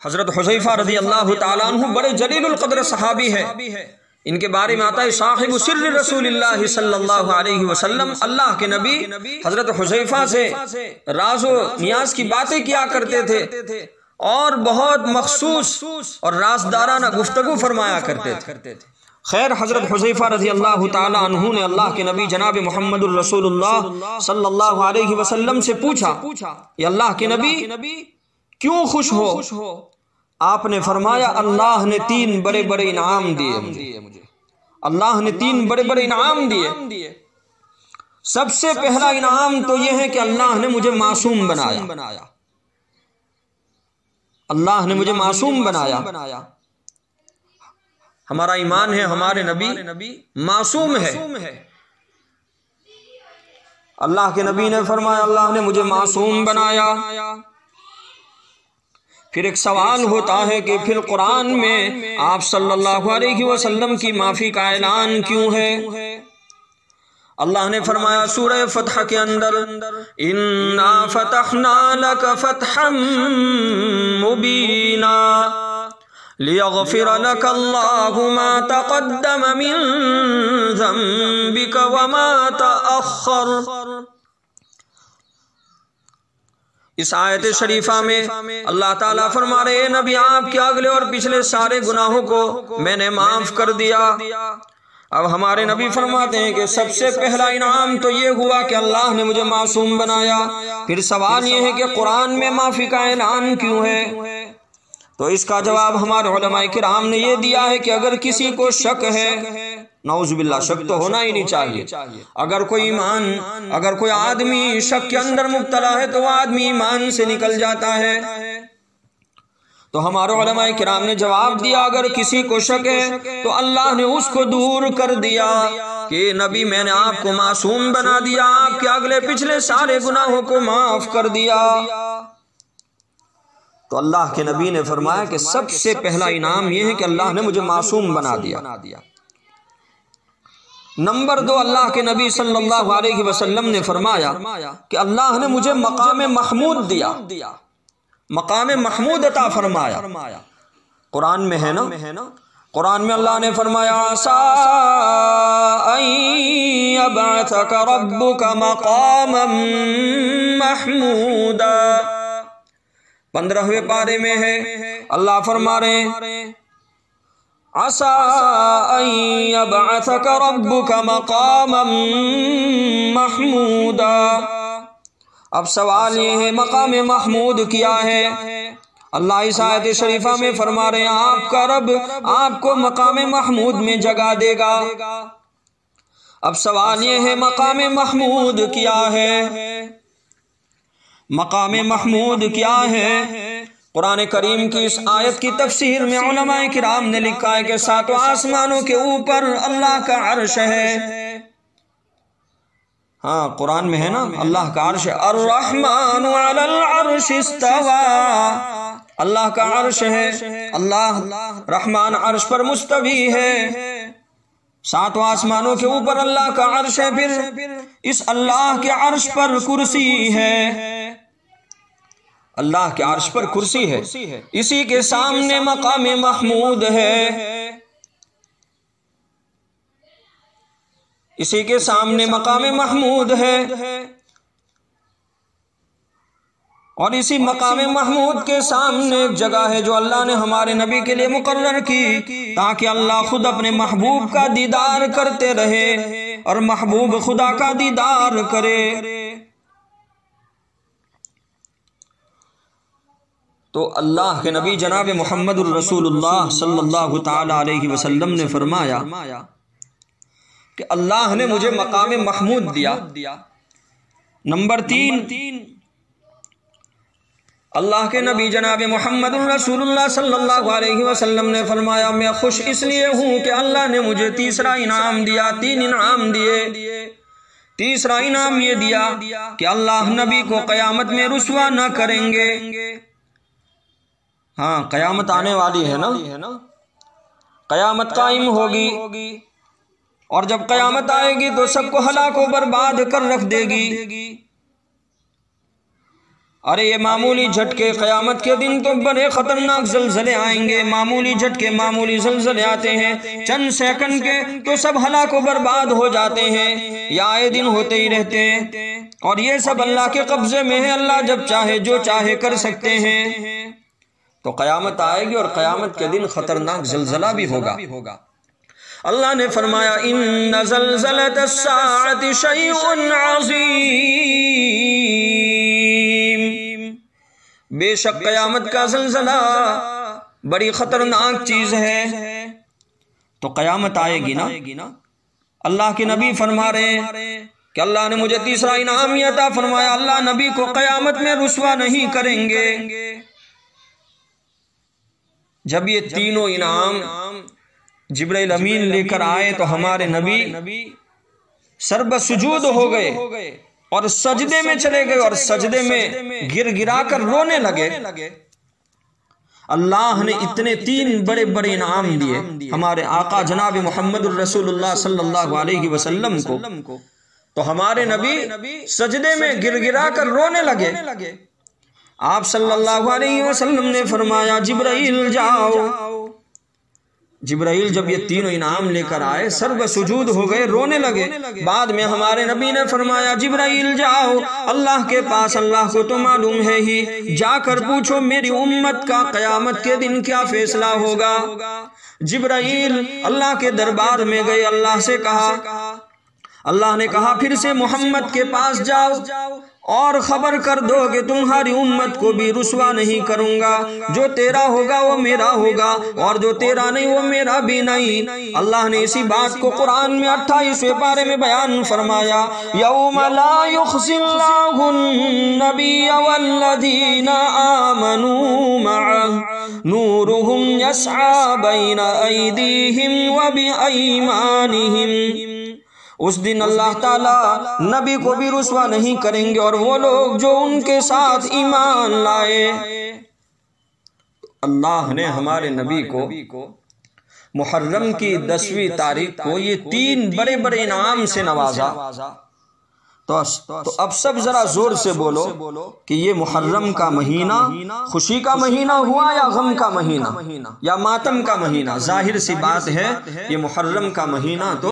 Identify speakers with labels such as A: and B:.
A: हजरत हुज़ैफा रज़ी अल्लाह ताला अन्हु बड़े जलीलुल क़द्र सहाबी है। इनके बारे में आता है साहिबु सिर्र रसूलिल्लाह सल्लल्लाहु अलैहि वसल्लम, अल्लाह के नबी हजरत हुज़ैफा से राज़ो नियाज की बातें किया करते थे और बहुत मखसूस और राज़दाराना गुफ्तगू फरमाया करते थे। खैर, हजरत हुज़ैफा रज़ी अल्लाह ताला अन्हु ने अल्लाह के नबी जनाब मुहम्मदुर रसूलुल्लाह सल्लल्लाहु अलैहि वसल्लम से पूछा, या अल्लाह के नबी क्यों खुश हो? आपने फरमाया, अल्लाह ने 3 बड़े बड़े इनाम दिए मुझे। अल्लाह ने 3 बड़े बड़े इनाम दिए। सबसे पहला इनाम तो यह है कि अल्लाह ने मुझे मासूम बनाया। अल्लाह ने मुझे मासूम बनाया। हमारा ईमान है हमारे नबी मासूम है। अल्लाह के नबी ने फरमाया, अल्लाह ने मुझे मासूम बनाया। फिर एक सवाल होता है कि फिर कुरान में आप सल्लल्लाहु अलैहि वसल्लम की माफी का ऐलान क्यों है? अल्लाह ने फरमाया सूरह फतह के अंदर, इन्ना फतहना लक फतहम मुबीना लियग़फ़िर लक अल्लाहु मा तक़द्दम मिन ज़ंबिक व मा तअख़्ख़र। इस आयत शरीफा में अल्लाह ताला फरमा रहे हैं, नबी आपके अगले और पिछले सारे गुनाहों को मैंने माफ कर दिया। अब हमारे नबी फरमाते हैं कि सबसे पहला इनाम तो ये हुआ कि अल्लाह ने मुझे मासूम बनाया। फिर सवाल ये है कि कुरान में माफी का ऐलान क्यों है? तो इसका जवाब हमारे उलमाए किराम ने यह दिया है कि अगर किसी को शक है, नौजुबिल्लाह, शक तो होना ही नहीं चाहिए। अगर कोई आदमी शक के अंदर मुब्तला है तो वह आदमी ईमान से निकल जाता है। तो हमारे उलमाए किराम ने जवाब दिया, अगर किसी को शक है तो अल्लाह ने उसको दूर कर दिया कि नबी मैंने आपको मासूम बना दिया, आपके अगले पिछले सारे गुनाहों को माफ कर दिया। तो अल्लाह के नबी ने फरमाया कि सबसे पहला इनाम यह है कि अल्लाह ने मुझे मासूम बना दिया। नंबर 2, अल्लाह के नबी सल्लल्लाहु अलैहि वसल्लम ने फरमाया कि अल्लाह ने मुझे मकाम महमूद दिया, मकाम महमूद अता फरमाया। कुरान में है ना, कुरान में अल्लाह ने फरमाया, असा अन यबअसक रब्बुक मकामम महमूदा। 15वें पारे में है, अल्लाह फरमा रहे हैं, असा अन यबअसक रब्बुक मकामम महमूदा। अब सवाल ये है, मकाम महमूद क्या है? अल्लाह इस आयत शरीफा में फरमा रहे हैं, आपका रब आपको मकाम महमूद में जगह देगा। अब सवाल ये है, मकाम महमूद क्या है? मकाम महमूद क्या है? कुरान करीम की इस आयत की तफसीर में उलमाए किराम ने लिखा है कि 7 आसमानों के ऊपर अल्लाह का अर्श है। हाँ, कुरान में है ना, अल्लाह का अर्श है। अर्रहमानु अलल अर्श इस्तवा, अल्लाह का अर्श है। अल्लाह रहमान अर्श पर मुस्तवी है। 7 आसमानों के ऊपर अल्लाह का अर्श है। फिर इस अल्लाह के अर्श पर कुर्सी है। अल्लाह के अर्श पर कुर्सी है, इसी के सामने मकाम महमूद है। इसी के सामने मकाम महमूद है और इसी मकाम महमूद के सामने एक जगह है जो अल्लाह ने हमारे नबी के लिए मुकर्रर की, ताकि अल्लाह खुद अपने महबूब का दीदार करते रहे और महबूब खुदा का दीदार करे। तो अल्लाह के नबी जनाब मुहम्मदुर रसूलुल्लाह सल्लल्लाहु ताला अलैहि वसल्लम ने फरमाया कि अल्लाह ने मुझे मकाम महमूद दिया। नंबर 3, अल्लाह के नबी जनाब मुहम्मदुर रसूलुल्लाह सल्लल्लाहु अलैहि वसल्लम ने फरमाया, मैं खुश इसलिए हूँ कि अल्लाह ने मुझे तीसरा इनाम दिया। 3 इनाम दिए। तीसरा इनाम ये दिया कि अल्लाह नबी को क़यामत में रुसवा न करेंगे। हाँ, क़यामत आने वाली है ना, क़यामत कायम होगी और जब क़यामत आएगी तो सबको हलाको बर्बाद कर रख देगी। अरे ये मामूली झटके, क़यामत के दिन तो बड़े खतरनाक ज़लज़ले आएंगे। मामूली झटके, मामूली ज़लज़ले आते हैं, चंद सेकंड के तो सब हलाक व बर्बाद हो जाते हैं। या आए दिन होते ही रहते हैं और ये सब अल्लाह के कब्जे में है। अल्लाह जब चाहे जो चाहे कर सकते हैं। तो क़यामत आएगी और क़यामत के दिन खतरनाक ज़लज़ला भी होगा। अल्लाह ने फरमाया इन्न ज़लज़लतस्साअति शैउन अज़ीम, बेशक क़यामत का ज़लज़ला बड़ी खतरनाक चीज है। तो क़यामत आएगी ना। अल्लाह के नबी फरमा रहे हैं कि अल्लाह ने मुझे तीसरा इनाम ये अता फरमाया, अल्लाह नबी को क़यामत में रुस्वा नहीं करेंगे। जब ये तीनों इनाम जिब्राइल अमीन लेकर आए तो हमारे नबी सर्ब सुजूद हो गए और सजदे में चले गए और सजदे में गिर गिरा कर रोने लगे। अल्लाह ने इतने तीन बड़े बड़े इनाम दिए हमारे आका जनाब मोहम्मदुर रसूलुल्लाह सल्लल्लाहु अलैहि वसल्लम को, तो हमारे नबी सजदे में गिर गिरा कर रोने लगे। आप सल्लल्लाहु अलैहि वसल्लम ने फरमाया जिब्राइल जाओ। जिब्राइल जब ये तीनों इनाम लेकर आए सर्व सुजूद हो गए, रोने लगे। बाद में हमारे नबी ने फरमाया जिब्राइल जाओ अल्लाह के पास, अल्लाह को तो मालूम है ही, जाकर पूछो मेरी उम्मत का क़यामत के दिन क्या फैसला होगा। जिब्राइल अल्लाह के दरबार में गए, अल्लाह से कहा, अल्लाह ने कहा फिर से मोहम्मद के पास जाओ और खबर कर दो कि तुम्हारी उम्मत को भी रुस्वा नहीं करूंगा। जो तेरा होगा वो मेरा होगा और जो तेरा नहीं वो मेरा भी नहीं। अल्लाह ने इसी बात को कुरान में 28वें पारे में बयान फरमाया, यौम ला युख्ज़िल्लाहुन नबिय्य वल्लज़ीना आमनू मअह नूरुहुम यस्आ बैना अयदीहिम व बिअयमानिहिम। उस दिन अल्लाह ताला नबी को भी रुस्वा नहीं करेंगे और वो लोग जो उनके साथ ईमान लाए। अल्लाह ने हमारे नबी को मुहर्रम की 10वीं तारीख को ये तीन बड़े बड़े इनाम से नवाजा। तो अब सब जरा जोर से बोलो कि ये मुहर्रम का महीना खुशी का महीना हुआ या गम का महीना या मातम का महीना। जाहिर सी बात है ये मुहर्रम का महीना तो